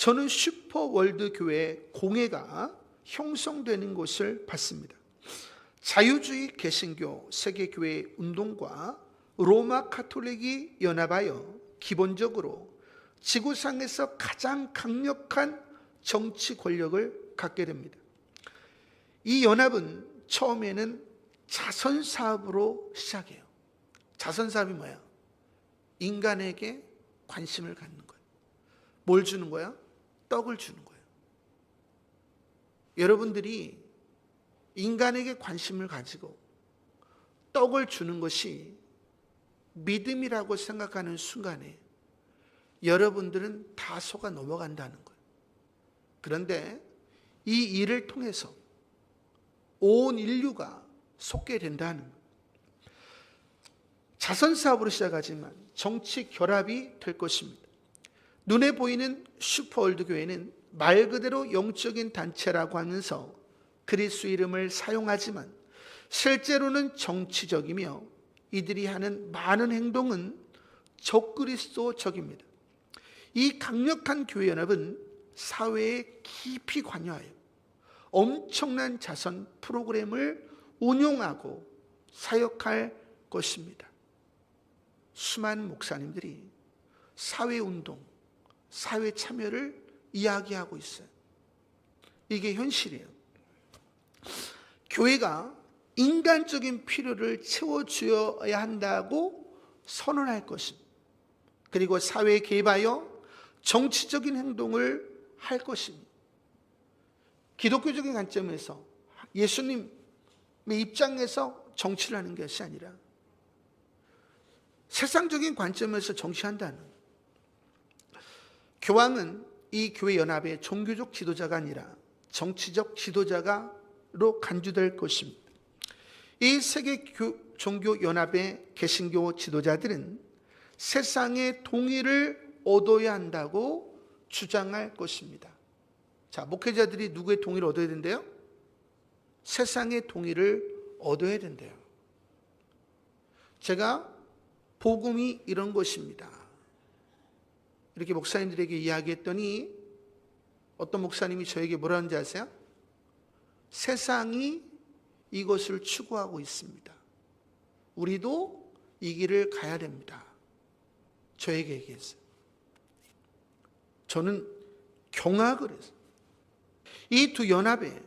저는 슈퍼월드 교회 공회가 형성되는 것을 봤습니다. 자유주의 개신교 세계교회 운동과 로마 가톨릭이 연합하여 기본적으로 지구상에서 가장 강력한 정치 권력을 갖게 됩니다. 이 연합은 처음에는 자선사업으로 시작해요. 자선사업이 뭐야? 인간에게 관심을 갖는 거예요. 뭘 주는 거야? 떡을 주는 거예요. 여러분들이 인간에게 관심을 가지고 떡을 주는 것이 믿음이라고 생각하는 순간에 여러분들은 다 속아 넘어간다는 거예요. 그런데 이 일을 통해서 온 인류가 속게 된다는 거예요. 자선사업으로 시작하지만 정치 결합이 될 것입니다. 눈에 보이는 슈퍼월드 교회는 말 그대로 영적인 단체라고 하면서 그리스도 이름을 사용하지만 실제로는 정치적이며 이들이 하는 많은 행동은 적그리스도적입니다. 이 강력한 교회 연합은 사회에 깊이 관여하여 엄청난 자선 프로그램을 운용하고 사역할 것입니다. 수많은 목사님들이 사회운동, 사회 참여를 이야기하고 있어요. 이게 현실이에요. 교회가 인간적인 필요를 채워주어야 한다고 선언할 것입니다. 그리고 사회에 개입하여 정치적인 행동을 할 것입니다. 기독교적인 관점에서 예수님의 입장에서 정치를 하는 것이 아니라 세상적인 관점에서 정치한다는 거예요. 교황은 이 교회 연합의 종교적 지도자가 아니라 정치적 지도자로 간주될 것입니다. 이 세계 종교 연합의 개신교 지도자들은 세상의 동의를 얻어야 한다고 주장할 것입니다. 자, 목회자들이 누구의 동의를 얻어야 된대요? 세상의 동의를 얻어야 된대요. 제가 복음이 이런 것입니다. 이렇게 목사님들에게 이야기했더니 어떤 목사님이 저에게 뭐라 하는지 아세요? 세상이 이것을 추구하고 있습니다. 우리도 이 길을 가야 됩니다. 저에게 얘기했어요. 저는 경악을 했어요. 이 두 연합의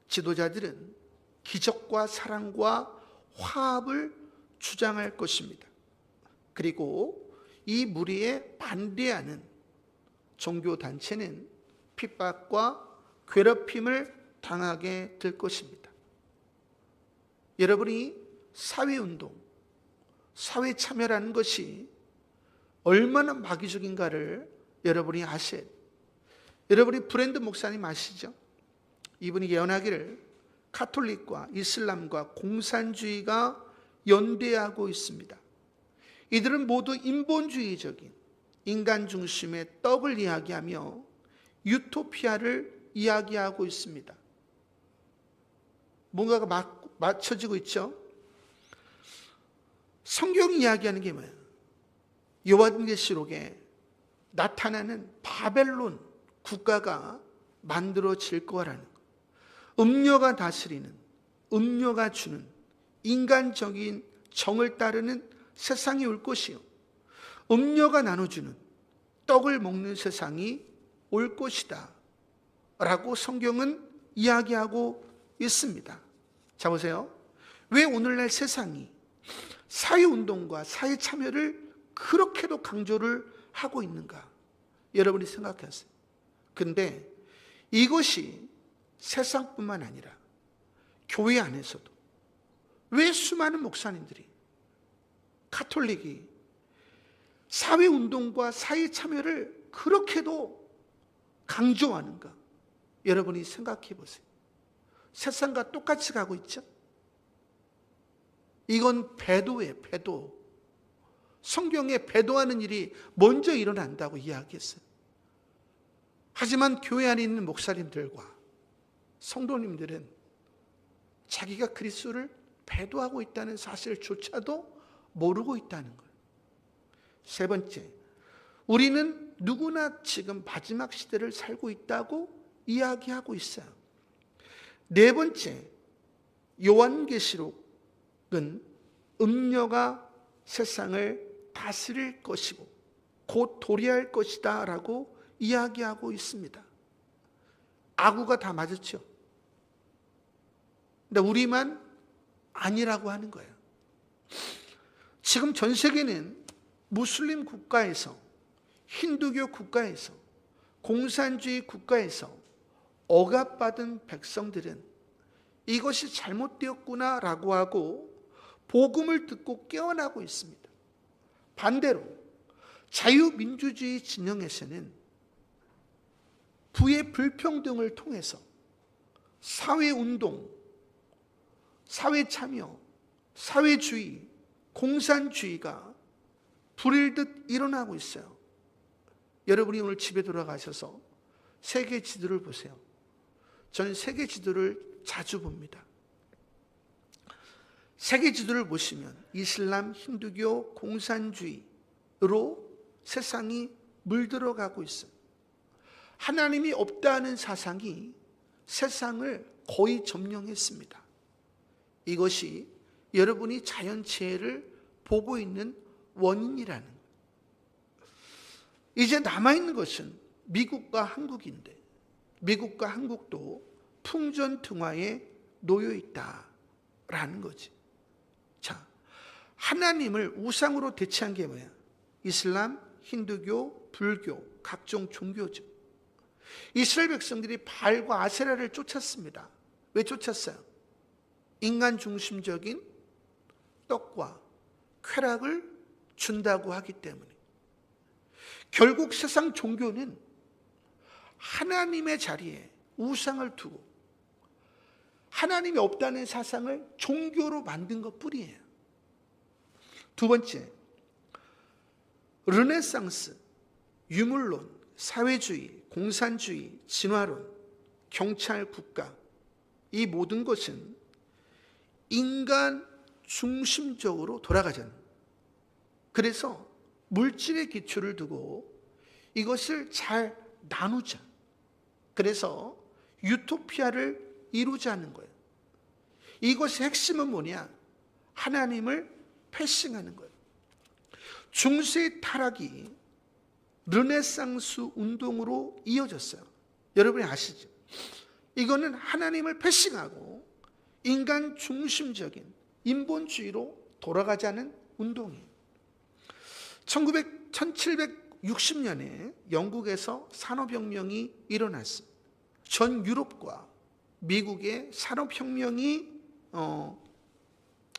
지도자들은 기적과 사랑과 화합을 주장할 것입니다. 그리고 이 무리에 반대하는 종교단체는 핍박과 괴롭힘을 당하게 될 것입니다. 여러분이 사회운동, 사회 참여라는 것이 얼마나 마귀적인가를 여러분이 아셔야 돼요. 여러분이 브랜드 목사님 아시죠? 이분이 예언하기를 가톨릭과 이슬람과 공산주의가 연대하고 있습니다. 이들은 모두 인본주의적인 인간 중심의 떡을 이야기하며 유토피아를 이야기하고 있습니다. 뭔가가 맞춰지고 있죠? 성경이 이야기하는 게 뭐예요? 요한계시록에 나타나는 바벨론 국가가 만들어질 거라는 거. 음료가 다스리는, 음료가 주는 인간적인 정을 따르는 세상이 올 것이요, 음료가 나눠주는 떡을 먹는 세상이 올 것이다 라고 성경은 이야기하고 있습니다. 자, 보세요. 왜 오늘날 세상이 사회운동과 사회 참여를 그렇게도 강조를 하고 있는가? 여러분이 생각하세요. 근데 이것이 세상뿐만 아니라 교회 안에서도 왜 수많은 목사님들이, 가톨릭이 사회운동과 사회 참여를 그렇게도 강조하는가? 여러분이 생각해 보세요. 세상과 똑같이 가고 있죠? 이건 배도예요, 배도. 성경에 배도하는 일이 먼저 일어난다고 이야기했어요. 하지만 교회 안에 있는 목사님들과 성도님들은 자기가 그리스도를 배도하고 있다는 사실조차도 모르고 있다는 거예요. 세 번째, 우리는 누구나 지금 마지막 시대를 살고 있다고 이야기하고 있어요. 네 번째, 요한계시록은 음녀가 세상을 다스릴 것이고 곧 도래할 것이다 라고 이야기하고 있습니다. 아구가 다 맞았죠. 근데 우리만 아니라고 하는 거예요. 지금 전 세계는 무슬림 국가에서, 힌두교 국가에서, 공산주의 국가에서 억압받은 백성들은 이것이 잘못되었구나라고 하고 복음을 듣고 깨어나고 있습니다. 반대로 자유민주주의 진영에서는 부의 불평등을 통해서 사회운동, 사회참여, 사회주의, 공산주의가 불일 듯 일어나고 있어요. 여러분이 오늘 집에 돌아가셔서 세계 지도를 보세요. 저는 세계 지도를 자주 봅니다. 세계 지도를 보시면 이슬람, 힌두교, 공산주의로 세상이 물들어가고 있어요. 하나님이 없다는 사상이 세상을 거의 점령했습니다. 이것이 여러분이 자연재해를 보고 있는 원인이라는 거예요. 이제 남아있는 것은 미국과 한국인데 미국과 한국도 풍전등화에 놓여 있다라는 거지. 자, 하나님을 우상으로 대체한 게 뭐야? 이슬람, 힌두교, 불교, 각종 종교죠. 이스라엘 백성들이 바알과 아세라를 쫓았습니다. 왜 쫓았어요? 인간 중심적인 떡과 쾌락을 준다고 하기 때문에. 결국 세상 종교는 하나님의 자리에 우상을 두고 하나님이 없다는 사상을 종교로 만든 것뿐이에요. 두 번째, 르네상스, 유물론, 사회주의, 공산주의, 진화론, 경찰 국가, 이 모든 것은 인간 중심적으로 돌아가잖아요. 그래서 물질의 기초를 두고 이것을 잘 나누자. 그래서 유토피아를 이루자는 거예요. 이것의 핵심은 뭐냐? 하나님을 패싱하는 거예요. 중세 타락이 르네상스 운동으로 이어졌어요. 여러분이 아시죠? 이거는 하나님을 패싱하고 인간 중심적인 인본주의로 돌아가자는 운동이에요. 1760년에 영국에서 산업혁명이 일어났어요. 전 유럽과 미국의 산업혁명이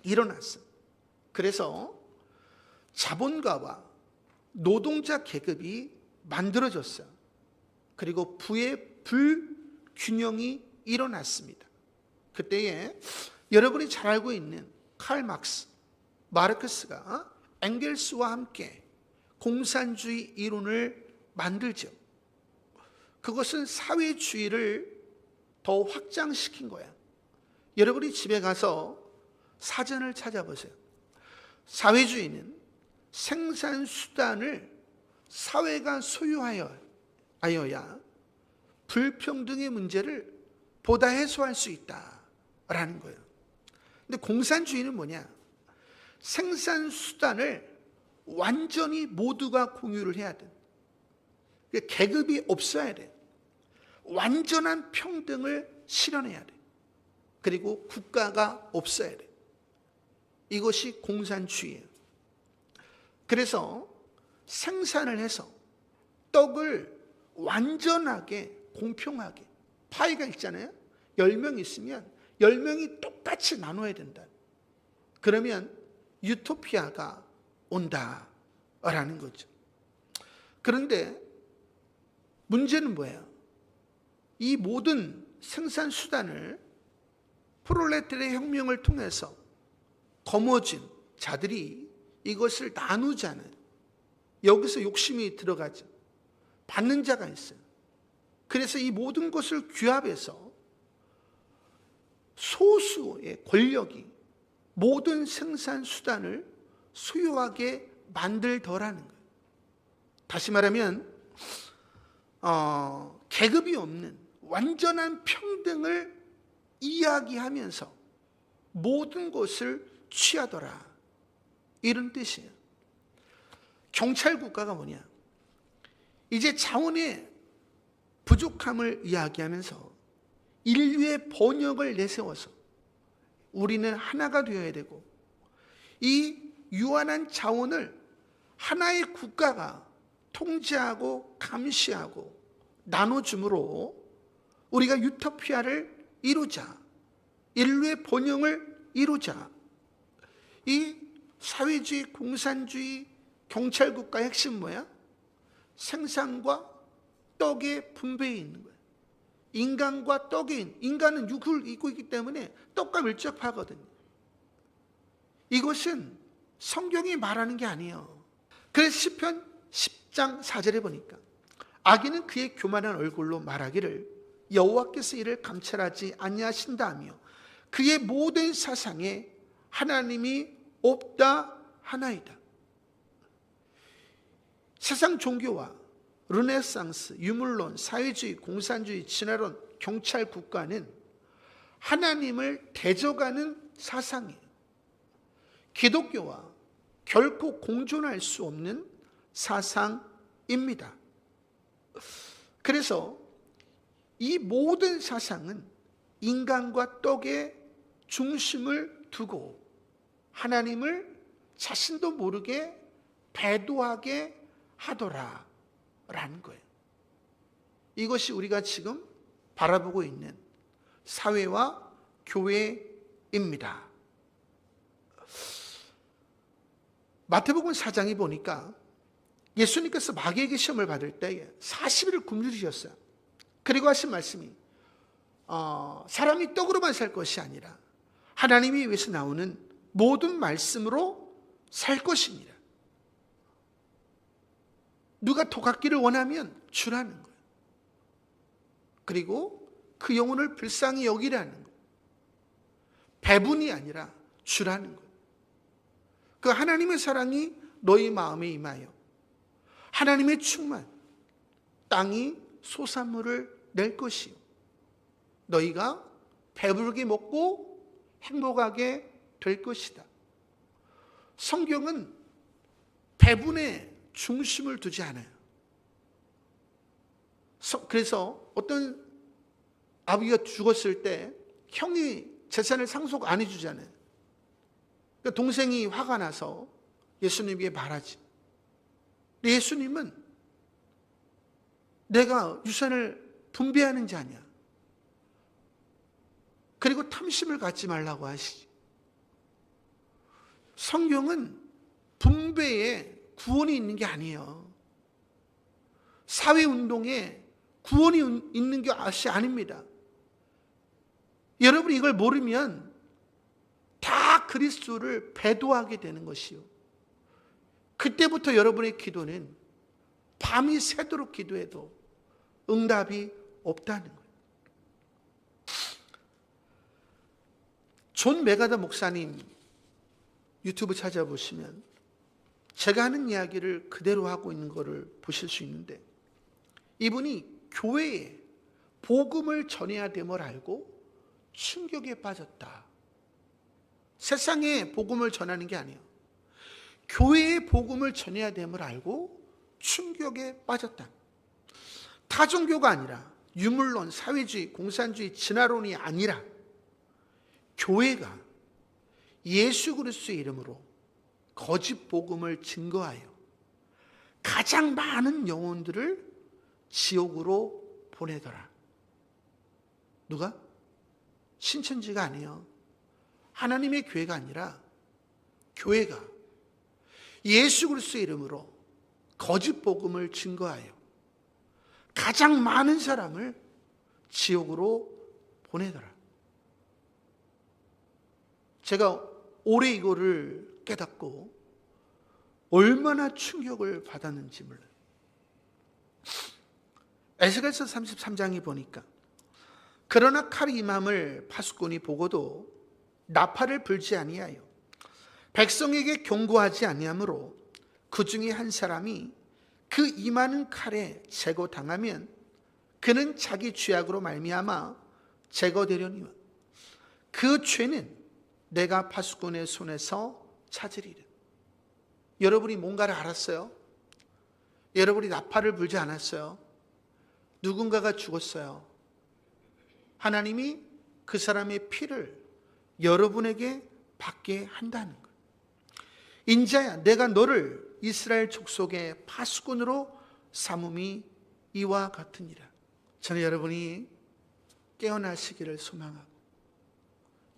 일어났어요. 그래서 자본가와 노동자 계급이 만들어졌어요. 그리고 부의 불균형이 일어났습니다. 그때에 여러분이 잘 알고 있는 칼 막스, 마르크스가 엥겔스와 함께 공산주의 이론을 만들죠. 그것은 사회주의를 더 확장시킨 거야. 여러분이 집에 가서 사전을 찾아보세요. 사회주의는 생산수단을 사회가 소유하여야 불평등의 문제를 보다 해소할 수 있다라는 거예요. 근데 공산주의는 뭐냐? 생산수단을 완전히 모두가 공유를 해야 돼. 계급이 없어야 돼. 완전한 평등을 실현해야 돼. 그리고 국가가 없어야 돼. 이것이 공산주의예요. 그래서 생산을 해서 떡을 완전하게 공평하게, 파이가 있잖아요. 10명 있으면 10명이 똑같이 나눠야 된다. 그러면 유토피아가 온다라는 거죠. 그런데 문제는 뭐예요? 이 모든 생산 수단을 프롤레타리아 혁명을 통해서 거머쥔 자들이 이것을 나누자는, 여기서 욕심이 들어가죠. 받는 자가 있어요. 그래서 이 모든 것을 규합해서 소수의 권력이 모든 생산 수단을 소유하게 만들더라는 거예요. 다시 말하면 계급이 없는 완전한 평등을 이야기하면서 모든 것을 취하더라, 이런 뜻이에요. 경찰 국가가 뭐냐? 이제 자원의 부족함을 이야기하면서 인류의 번영을 내세워서 우리는 하나가 되어야 되고, 이 유한한 자원을 하나의 국가가 통제하고 감시하고 나눠줌으로 우리가 유토피아를 이루자, 인류의 번영을 이루자. 이 사회주의, 공산주의, 경찰국가의 핵심 뭐야? 생산과 떡의 분배에 있는 거예요. 인간과 떡의, 인간은 육을 입고 있기 때문에 떡과 밀접하거든요. 이것은 성경이 말하는 게 아니에요. 그래서 시편 10장 4절에 보니까 악인은 그의 교만한 얼굴로 말하기를 여호와께서 이를 감찰하지 아니하신다며 그의 모든 사상에 하나님이 없다 하나이다. 세상 종교와 르네상스, 유물론, 사회주의, 공산주의, 진화론, 경찰 국가는 하나님을 대적하는 사상이에요. 기독교와 결코 공존할 수 없는 사상입니다. 그래서 이 모든 사상은 인간과 떡의 중심을 두고 하나님을 자신도 모르게 배도하게 하더라 라는 거예요. 이것이 우리가 지금 바라보고 있는 사회와 교회입니다. 마태복음 4장에 보니까 예수님께서 마귀에게 시험을 받을 때 40일을 굶주리셨어요. 그리고 하신 말씀이 사람이 떡으로만 살 것이 아니라 하나님의 입에서 나오는 모든 말씀으로 살 것입니다. 누가 토각기를 원하면 주라는 거예요. 그리고 그 영혼을 불쌍히 여기라는 거예요. 배분이 아니라 주라는 거예요. 그 하나님의 사랑이 너희 마음에 임하여 하나님의 충만, 땅이 소산물을 낼 것이요 너희가 배부르게 먹고 행복하게 될 것이다. 성경은 배분에 중심을 두지 않아요. 그래서 어떤 아버지가 죽었을 때 형이 재산을 상속 안 해주잖아요. 그러니까 동생이 화가 나서 예수님에게 말하지. 근데 예수님은 내가 유산을 분배하는 자냐, 그리고 탐심을 갖지 말라고 하시지. 성경은 분배에 구원이 있는 게 아니에요. 사회운동에 구원이 있는 것이 아닙니다. 여러분이 이걸 모르면 다 그리스도를 배도하게 되는 것이요 그때부터 여러분의 기도는 밤이 새도록 기도해도 응답이 없다는 거예요. 존 메가더 목사님 유튜브 찾아보시면 제가 하는 이야기를 그대로 하고 있는 것을 보실 수 있는데, 이분이 교회에 복음을 전해야 됨을 알고 충격에 빠졌다. 세상에 복음을 전하는 게 아니에요. 교회에 복음을 전해야 됨을 알고 충격에 빠졌다. 타종교가 아니라 유물론, 사회주의, 공산주의, 진화론이 아니라 교회가 예수 그리스도의 이름으로 거짓 복음을 증거하여 가장 많은 영혼들을 지옥으로 보내더라. 누가? 신천지가 아니에요. 하나님의 교회가 아니라 교회가 예수 그리스도의 이름으로 거짓 복음을 증거하여 가장 많은 사람을 지옥으로 보내더라. 제가 올해 이거를 깨닫고 얼마나 충격을 받았는지 몰라요. 에스겔서 33장에 보니까 그러나 칼이 임함을 파수꾼이 보고도 나팔을 불지 아니하여 백성에게 경고하지 아니하므로 그 중에 한 사람이 그 임하는 칼에 제거당하면 그는 자기 죄악으로 말미암아 제거되려니와 그 죄는 내가 파수꾼의 손에서 찾으리라. 여러분이 뭔가를 알았어요? 여러분이 나팔을 불지 않았어요? 누군가가 죽었어요. 하나님이 그 사람의 피를 여러분에게 받게 한다는 거예요. 인자야, 내가 너를 이스라엘 족속의 파수꾼으로 삼음이 이와 같으니라. 저는 여러분이 깨어나시기를 소망하고,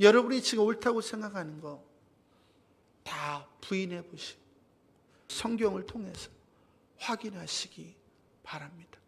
여러분이 지금 옳다고 생각하는 거 다 부인해 보시고 성경을 통해서 확인하시기 바랍니다.